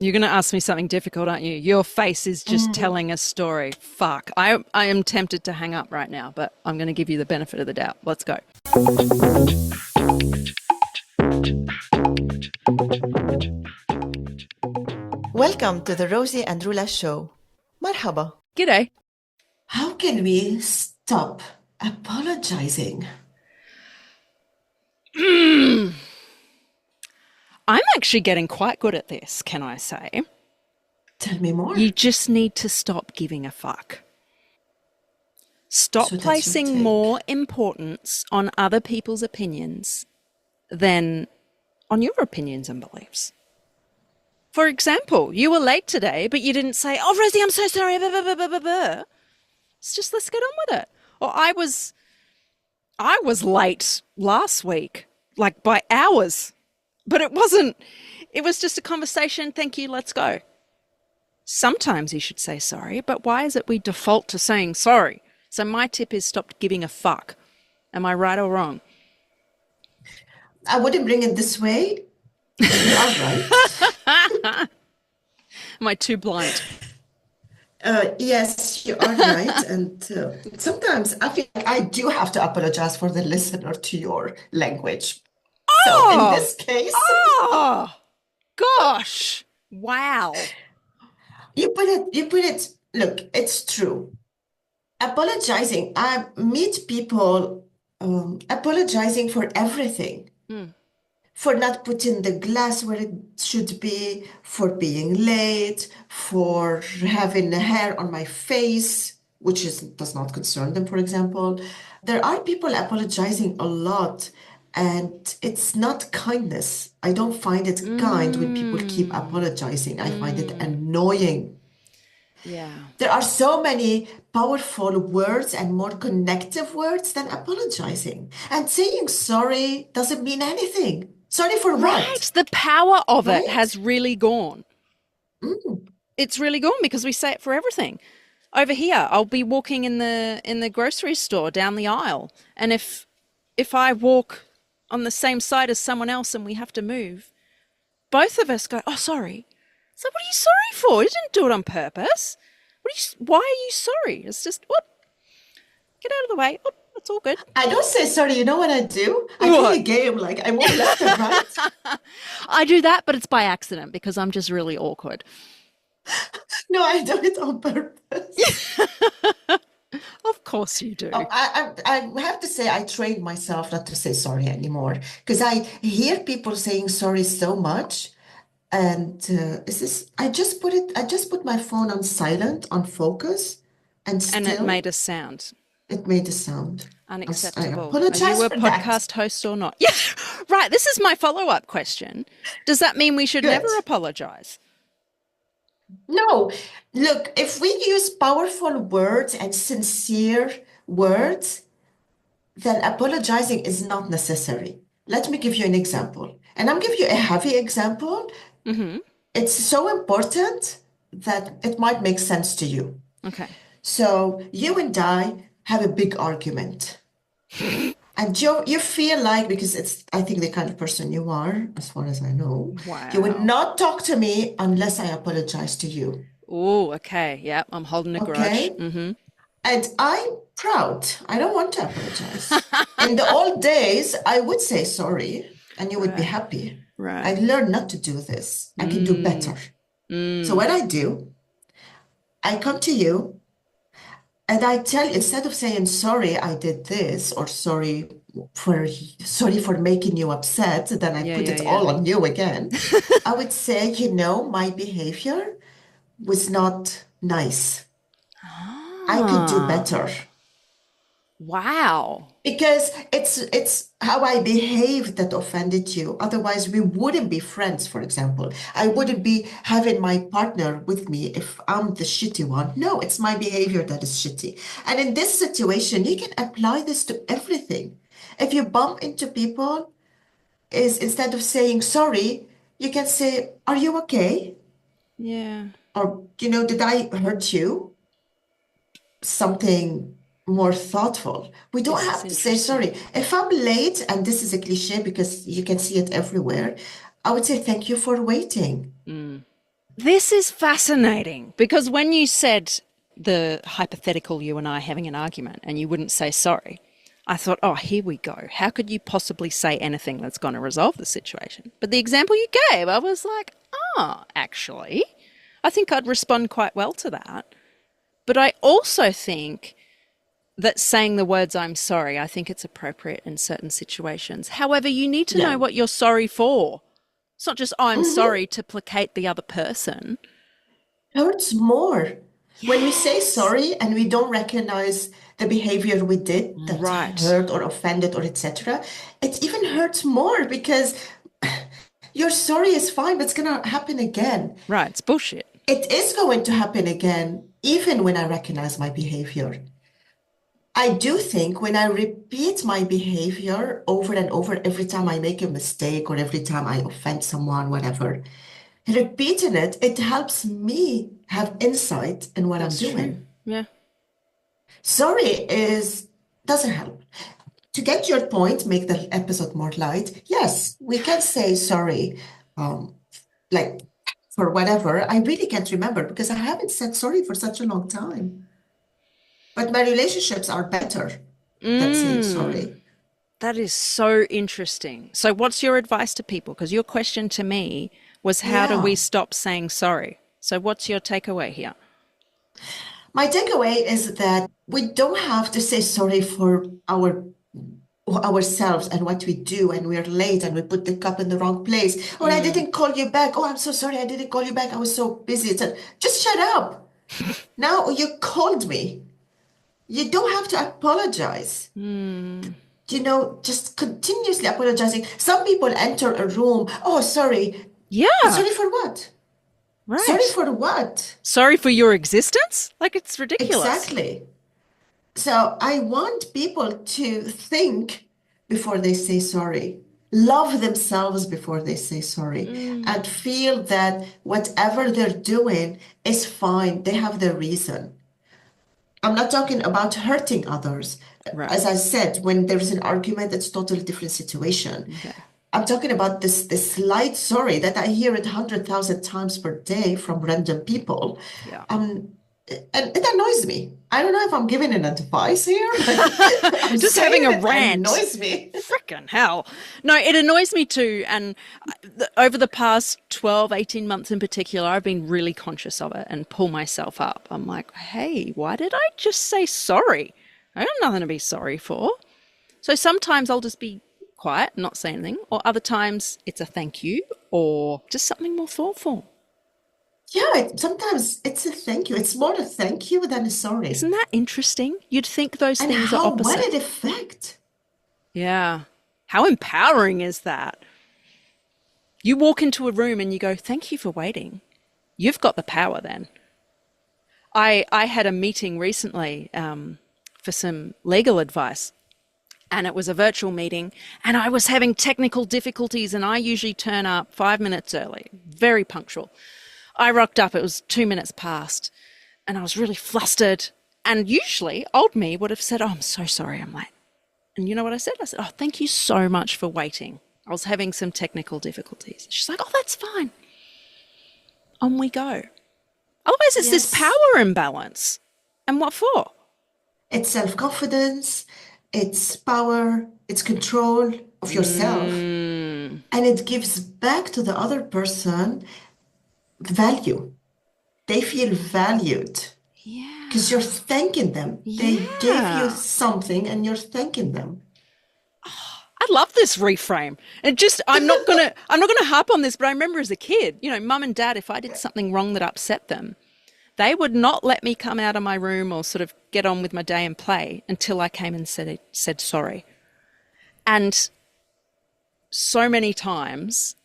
You're going to ask me something difficult, aren't you? Your face is just Mm. telling a story. Fuck. I am tempted to hang up right now, but I'm going to give you the benefit of the doubt. Let's go. Welcome to the Rosie and Rula show. Marhaba. G'day. How can we stop apologizing? I'm actually getting quite good at this, can I say? Tell me more. You just need to stop giving a fuck. Stop So that's your placing take. more importance on other people's opinions than on your opinions and beliefs. For example, you were late today, but you didn't say, "Oh, Rosie, I'm so sorry." Blah, blah, blah, blah, blah, blah. It's just, let's get on with it. Or I was late last week, like by hours, but it wasn't. It was just a conversation. Thank you. Let's go. Sometimes you should say sorry, but why is it we default to saying sorry? So my tip is stop giving a fuck. Am I right or wrong? I wouldn't bring it this way. You are right. Am I too blind? Yes, you are right. And sometimes I feel like I do have to apologize for the listener to your language. So in Oh, this case, oh, gosh. Wow. you put it, look, it's true. Apologizing, I meet people apologizing for everything. For not putting the glass where it should be, for being late, for having hair on my face, which does not concern them, for example. There are people apologizing a lot, and it's not kindness. I don't find it kind when people keep apologizing. I find it annoying. Yeah. There are so many powerful words and more connective words than apologizing. And saying sorry doesn't mean anything. Sorry for Right. what? The power of it Right? has really gone. Mm. It's really gone because we say it for everything. Over here, I'll be walking in the grocery store down the aisle, and if I walk on the same side as someone else and we have to move, both of us go, "Oh, sorry." So what are you sorry for? You didn't do it on purpose. Why are you sorry? It's just, whoop, get out of the way. Whoop, it's all good. I don't say sorry. You know what I do? I play a What? game. Like I move left and right. I do that, but it's by accident because I'm just really awkward. No, I do it on purpose. Of course you do. Oh, I have to say I trained myself not to say sorry anymore because I hear people saying sorry so much. And I just put my phone on silent, on focus, and And it still made a sound. it made a sound. I Unacceptable. Are apologize you a for that. podcast host or not? Yeah, right. This is my follow-up question. Does that mean we should never Good. apologize? No, look, if we use powerful words and sincere words, then apologizing is not necessary. Let me give you an example. And I'm giving you a heavy example. Mm-hmm. It's so important that it might make sense to you. Okay. So you and I have a big argument. And you feel like, because I think the kind of person you are, as far as I know, you would Wow. not talk to me unless I apologize to you. Oh, okay. Yeah, I'm holding a grudge. Okay? Mm-hmm. And I'm proud. I don't want to apologize. In the old days, I would say sorry and you would be Right. happy. I Right. learned not to do this. I can do better. So what I do, I come to you and I tell you, instead of saying sorry, I did this, or sorry for making you upset, then I Yeah, put yeah, it yeah. all on you again. I would say, my behavior was not nice. I could do Ah, better. wow. Because it's how I behaved that offended you. Otherwise, we wouldn't be friends, for example. I wouldn't be having my partner with me if I'm the shitty one. No, it's my behavior that is shitty. And in this situation, you can apply this to everything. If you bump into people, is instead of saying sorry, you can say, "Are you okay?" Yeah. Or, "Did I hurt you?" Something more thoughtful. We don't This is have to say sorry. interesting. If I'm late, and this is a cliche because you can see it everywhere, I would say thank you for waiting. Mm. This is fascinating because when you said the hypothetical you and I having an argument and you wouldn't say sorry, I thought, oh, here we go. How could you possibly say anything that's going to resolve the situation? But the example you gave, I was like, oh, actually, I think I'd respond quite well to that. But I also think that saying the words I'm sorry, I think it's appropriate in certain situations. However, you need to know Yeah. what you're sorry for. It's not just, oh, I'm sorry to placate the other person. Hurts more when we say Yes. sorry and we don't recognize the behavior we did that Right. hurt or offended or etc. It even hurts more because your sorry is fine, but it's gonna happen again. Right. It's bullshit. It is going to happen again, even when I recognize my behavior. I do think when I repeat my behavior over and over, every time I make a mistake or every time I offend someone, whatever, repeating it, it helps me have insight in what I'm That's true. doing. Yeah. Sorry is doesn't help. To get your point, make the episode more light. Yes, we can say sorry, um, like for whatever. I really can't remember because I haven't said sorry for such a long time. But my relationships are better than saying Mm, sorry. that is so interesting. So, what's your advice to people? Because your question to me was, how do we Yeah. stop saying sorry? So, what's your takeaway here? My takeaway is that we don't have to say sorry for ourselves and what we do, and we're late and we put the cup in the wrong place. Or I Mm, didn't call you back. Oh, I'm so sorry. I didn't call you back. I was so busy. Just shut up. Now you called me. You don't have to apologize. mm. Just continuously apologizing. Some people enter a room. Oh, sorry. Yeah, Sorry for what? Sorry right. for what? Sorry for your existence? Like, it's ridiculous. Exactly. So I want people to think before they say sorry, love themselves before they say sorry, Mm, and feel that whatever they're doing is fine. They have their reason. I'm not talking about hurting others. right. As I said, when there's an argument, it's totally different situation. Okay. I'm talking about this slight sorry that I hear it 100,000 times per day from random people. Yeah. Um, and it annoys me. I don't know if I'm giving an advice here, but I'm Just having saying a it rant. annoys me. Frickin' hell. No, it annoys me too. And over the past 12, 18 months in particular, I've been really conscious of it and pull myself up. I'm like, hey, why did I just say sorry? I got nothing to be sorry for. So sometimes I'll just be quiet, not say anything, or other times it's a thank you or just something more thoughtful. Yeah, sometimes it's a thank you. It's more a thank you than a sorry. Isn't that interesting? You'd think those And things are how, what opposite. it affect. Yeah. How empowering is that? You walk into a room and you go, thank you for waiting. You've got the power then. I had a meeting recently for some legal advice, and it was a virtual meeting, and I was having technical difficulties, and I usually turn up 5 minutes early, very punctual. I rocked up, it was 2 minutes past, and I was really flustered. And usually, old me would have said, oh, I'm so sorry I'm late. And you know what I said? I said, oh, thank you so much for waiting. I was having some technical difficulties. She's like, oh, that's fine. On we go. Otherwise, it's this Yes. power imbalance. And what for? It's self-confidence, it's power, it's control of yourself, Mm, and it gives back to the other person value. They feel valued because you're yeah. thanking them. They gave you Yeah. something and you're thanking them. I love this reframe. And just I'm not gonna harp on this, but I remember as a kid, mum and dad, if I did something wrong that upset them, they would not let me come out of my room or sort of get on with my day and play until I came and said sorry. And so many times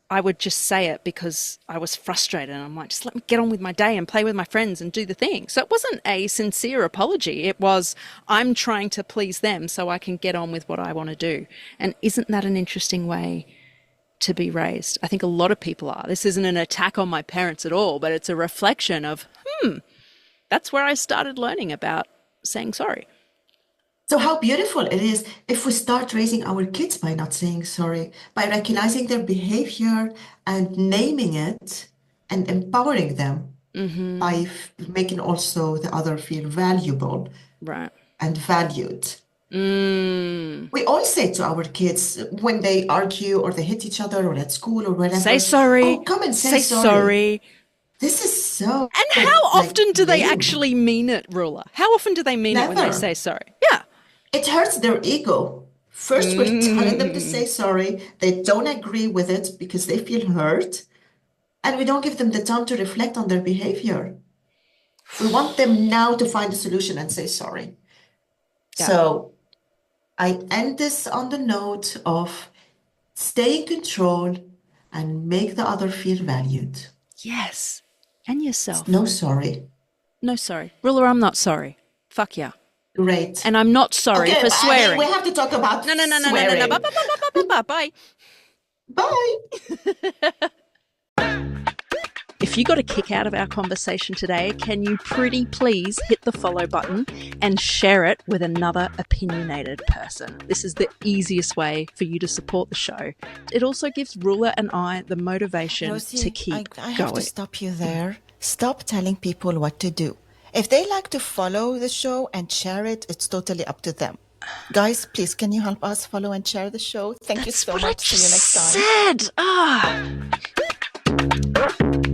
I would just say it because I was frustrated. And I'm like, just let me get on with my day and play with my friends and do the thing. So it wasn't a sincere apology. It was, I'm trying to please them so I can get on with what I want to do. And isn't that an interesting way to be raised? I think a lot of people are. This isn't an attack on my parents at all, but it's a reflection of, that's where I started learning about saying sorry. So, how beautiful it is if we start raising our kids by not saying sorry, by recognizing their behavior and naming it and empowering them by making also the other feel valuable Right. and valued. Mm. We all say to our kids when they argue or they hit each other or at school or wherever, Say sorry. oh, come and say sorry. This is so And how like often do they lame. actually mean it, Ruler? How often do they mean it when they Never. say sorry? Yeah. It hurts their ego. First, we're telling them to say sorry. They don't agree with it because they feel hurt. And we don't give them the time to reflect on their behavior. We want them now to find a solution and say sorry. Yeah. So I end this on the note of stay in control and make the other feel valued. Yes. And yourself. No sorry. No, sorry. Ruler, I'm not sorry. Fuck yeah. Great. And I'm not sorry Okay, for swearing. we have to talk about No. swearing. Bye. Bye. If you got a kick out of our conversation today, can you pretty please hit the follow button and share it with another opinionated person? This is the easiest way for you to support the show. It also gives Ruler and I the motivation Rosie, to keep I have to going. stop you there. Stop telling people what to do. If they like to follow the show and share it, it's totally up to them. Guys, please, can you help us follow and share the show? Thank you so much. See you next time. Said.